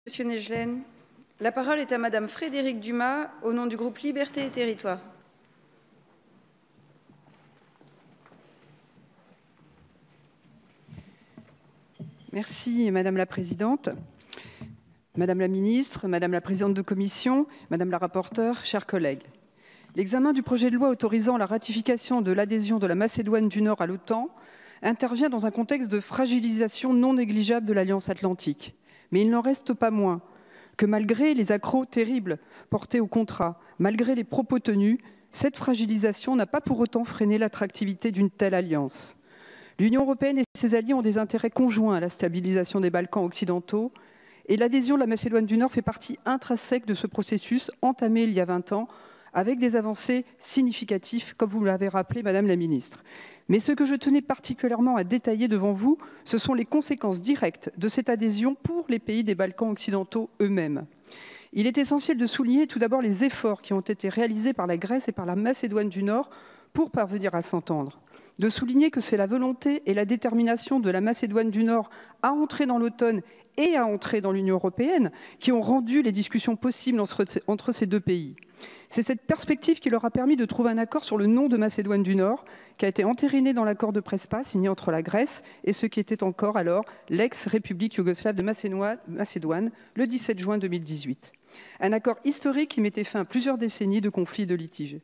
Monsieur Negelen. La parole est à Madame Frédérique Dumas, au nom du groupe Liberté et Territoires. Merci Madame la Présidente, Madame la Ministre, Madame la Présidente de Commission, Madame la Rapporteure, chers collègues. L'examen du projet de loi autorisant la ratification de l'adhésion de la Macédoine du Nord à l'OTAN intervient dans un contexte de fragilisation non négligeable de l'Alliance atlantique. Mais il n'en reste pas moins que malgré les accrocs terribles portés au contrat, malgré les propos tenus, cette fragilisation n'a pas pour autant freiné l'attractivité d'une telle alliance. L'Union européenne et ses alliés ont des intérêts conjoints à la stabilisation des Balkans occidentaux et l'adhésion de la Macédoine du Nord fait partie intrinsèque de ce processus entamé il y a 20 ans avec des avancées significatives, comme vous l'avez rappelé, Madame la Ministre. Mais ce que je tenais particulièrement à détailler devant vous, ce sont les conséquences directes de cette adhésion pour les pays des Balkans occidentaux eux-mêmes. Il est essentiel de souligner tout d'abord les efforts qui ont été réalisés par la Grèce et par la Macédoine du Nord pour parvenir à s'entendre. De souligner que c'est la volonté et la détermination de la Macédoine du Nord à entrer dans l'OTAN et à entrer dans l'Union européenne qui ont rendu les discussions possibles entre ces deux pays. C'est cette perspective qui leur a permis de trouver un accord sur le nom de Macédoine du Nord, qui a été entériné dans l'accord de Prespa signé entre la Grèce et ce qui était encore alors l'ex-république yougoslave de Macédoine le 17 juin 2018. Un accord historique qui mettait fin à plusieurs décennies de conflits et de litiges.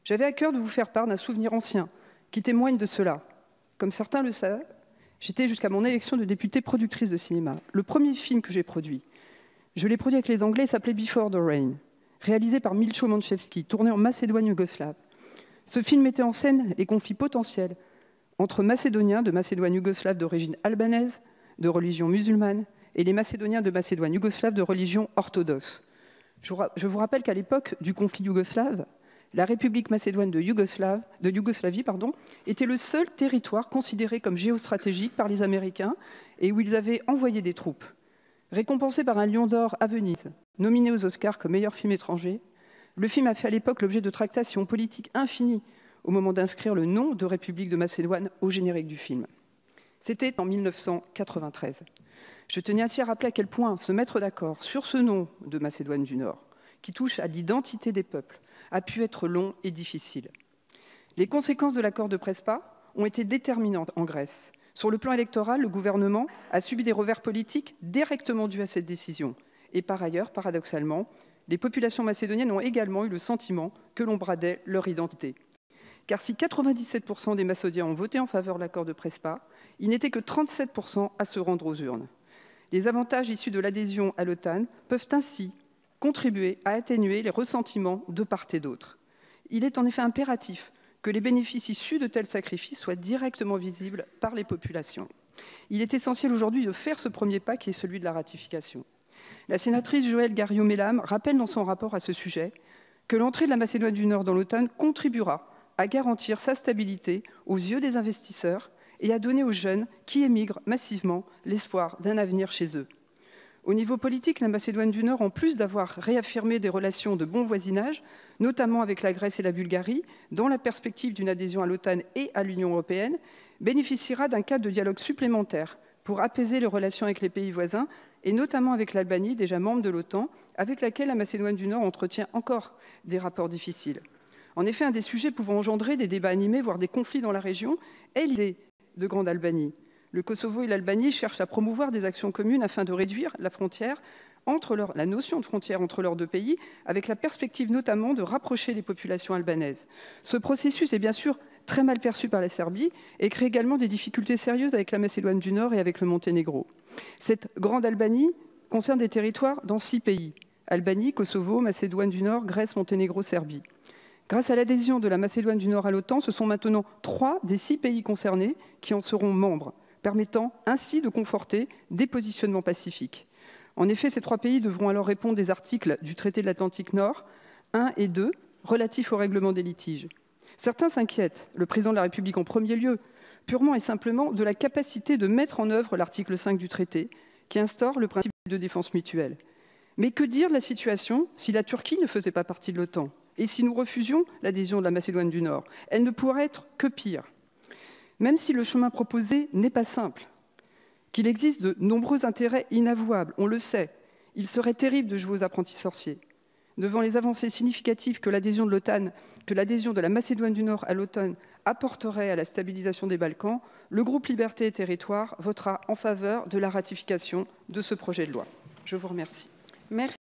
J'avais à cœur de vous faire part d'un souvenir ancien qui témoigne de cela. Comme certains le savent, j'étais jusqu'à mon élection de députée productrice de cinéma. Le premier film que j'ai produit, je l'ai produit avec les Anglais, s'appelait Before the Rain, réalisé par Milcho Manchevski, tourné en Macédoine yougoslave. Ce film mettait en scène les conflits potentiels entre Macédoniens de Macédoine yougoslave d'origine albanaise, de religion musulmane, et les Macédoniens de Macédoine yougoslave de religion orthodoxe. Je vous rappelle qu'à l'époque du conflit yougoslave, la République macédoine de Yougoslavie était le seul territoire considéré comme géostratégique par les Américains et où ils avaient envoyé des troupes. Récompensé par un Lion d'Or à Venise, nominé aux Oscars comme meilleur film étranger, le film a fait à l'époque l'objet de tractations politiques infinies au moment d'inscrire le nom de République de Macédoine au générique du film. C'était en 1993. Je tenais ainsi à rappeler à quel point se mettre d'accord sur ce nom de Macédoine du Nord, qui touche à l'identité des peuples, a pu être long et difficile. Les conséquences de l'accord de Prespa ont été déterminantes en Grèce. Sur le plan électoral, le gouvernement a subi des revers politiques directement dus à cette décision. Et par ailleurs, paradoxalement, les populations macédoniennes ont également eu le sentiment que l'on bradait leur identité. Car si 97% des Macédoniens ont voté en faveur de l'accord de Prespa, il n'était que 37% à se rendre aux urnes. Les avantages issus de l'adhésion à l'OTAN peuvent ainsi contribuer à atténuer les ressentiments de part et d'autre. Il est en effet impératif que les bénéfices issus de tels sacrifices soient directement visibles par les populations. Il est essentiel aujourd'hui de faire ce premier pas qui est celui de la ratification. La sénatrice Joëlle Garriaud-Maylam rappelle dans son rapport à ce sujet que l'entrée de la Macédoine du Nord dans l'OTAN contribuera à garantir sa stabilité aux yeux des investisseurs et à donner aux jeunes qui émigrent massivement l'espoir d'un avenir chez eux. Au niveau politique, la Macédoine du Nord, en plus d'avoir réaffirmé des relations de bon voisinage, notamment avec la Grèce et la Bulgarie, dans la perspective d'une adhésion à l'OTAN et à l'Union européenne, bénéficiera d'un cadre de dialogue supplémentaire pour apaiser les relations avec les pays voisins, et notamment avec l'Albanie, déjà membre de l'OTAN, avec laquelle la Macédoine du Nord entretient encore des rapports difficiles. En effet, un des sujets pouvant engendrer des débats animés, voire des conflits dans la région, est l'idée de Grande Albanie. Le Kosovo et l'Albanie cherchent à promouvoir des actions communes afin de réduire la frontière la notion de frontière entre leurs deux pays, avec la perspective notamment de rapprocher les populations albanaises. Ce processus est bien sûr très mal perçu par la Serbie et crée également des difficultés sérieuses avec la Macédoine du Nord et avec le Monténégro. Cette Grande Albanie concerne des territoires dans 6 pays, Albanie, Kosovo, Macédoine du Nord, Grèce, Monténégro, Serbie. Grâce à l'adhésion de la Macédoine du Nord à l'OTAN, ce sont maintenant 3 des 6 pays concernés qui en seront membres, permettant ainsi de conforter des positionnements pacifiques. En effet, ces 3 pays devront alors répondre des articles du traité de l'Atlantique Nord 1 et 2 relatifs au règlement des litiges. Certains s'inquiètent, le président de la République en premier lieu, purement et simplement de la capacité de mettre en œuvre l'article 5 du traité qui instaure le principe de défense mutuelle. Mais que dire de la situation si la Turquie ne faisait pas partie de l'OTAN et si nous refusions l'adhésion de la Macédoine du Nord? Elle ne pourrait être que pire. Même si le chemin proposé n'est pas simple, qu'il existe de nombreux intérêts inavouables, on le sait, Il serait terrible de jouer aux apprentis sorciers. Devant les avancées significatives que l'adhésion de la Macédoine du Nord à l'OTAN apporterait à la stabilisation des Balkans, le groupe Liberté et Territoires votera en faveur de la ratification de ce projet de loi. Je vous remercie. Merci.